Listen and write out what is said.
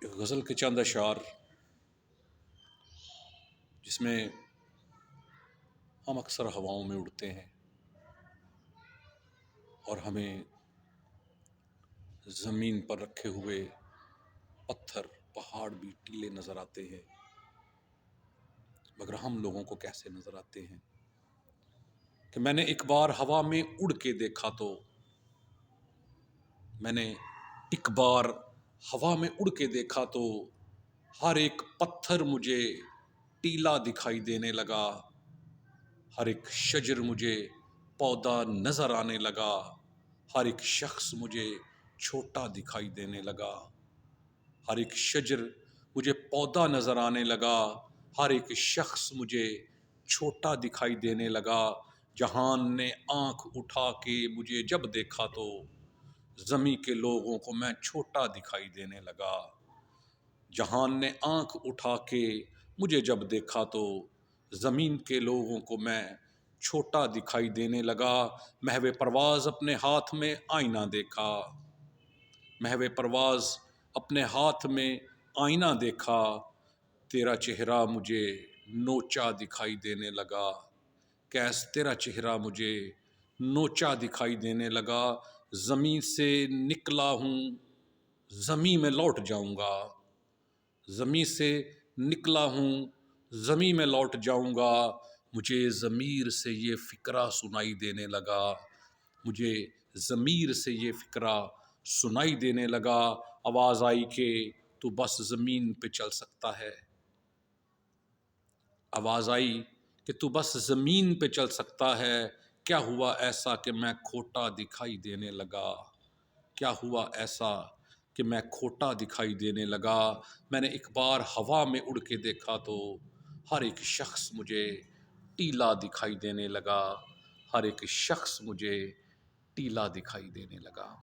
ایک غزل کے چند اشعار جس میں ہم اکثر ہواؤں میں اڑتے ہیں اور ہمیں زمین پر رکھے ہوئے پتھر پہاڑ بھی ٹیلے نظر آتے ہیں، مگر ہم لوگوں کو کیسے نظر آتے ہیں کہ میں نے ایک بار ہوا میں اڑ کے دیکھا تو ہر ایک پتھر مجھے ٹیلا دکھائی دینے لگا، ہر ایک شجر مجھے پودا نظر آنے لگا، ہر ایک شخص مجھے چھوٹا دکھائی دینے لگا، ہر ایک شجر مجھے پودا نظر آنے لگا، ہر ایک شخص مجھے چھوٹا دکھائی دینے لگا۔ جہان نے آنکھ اٹھا کے مجھے جب دیکھا تو زمین کے لوگوں کو میں چھوٹا دکھائی دینے لگا۔ جہان نے آنکھ اٹھا کے مجھے جب دیکھا تو زمین کے لوگوں کو میں چھوٹا دکھائی دینے لگا۔ محو پرواز اپنے ہاتھ میں آئینہ دیکھا، محو پرواز اپنے ہاتھ میں آئینہ دیکھا، تیرا چہرہ مجھے نوچا دکھائی دینے لگا، کیس تیرا چہرہ مجھے نوچا دکھائی دینے لگا۔ زمین سے نکلا ہوں زمین میں لوٹ جاؤں گا، زمین سے نکلا ہوں زمین میں لوٹ جاؤں گا۔ مجھے ضمیر سے یہ فقرہ سنائی دینے لگا، مجھے ضمیر سے یہ فقرہ سنائی دینے لگا۔ آواز آئی کہ تو بس زمین پہ چل سکتا ہے، آواز آئی کہ تو بس زمین پہ چل سکتا ہے۔ کیا ہوا ایسا کہ میں کھوٹا دکھائی دینے لگا، کیا ہوا ایسا کہ میں کھوٹا دکھائی دینے لگا۔ میں نے ایک بار ہوا میں اڑ کے دیکھا تو ہر ایک شخص مجھے ٹیلا دکھائی دینے لگا، ہر ایک شخص مجھے ٹیلا دکھائی دینے لگا۔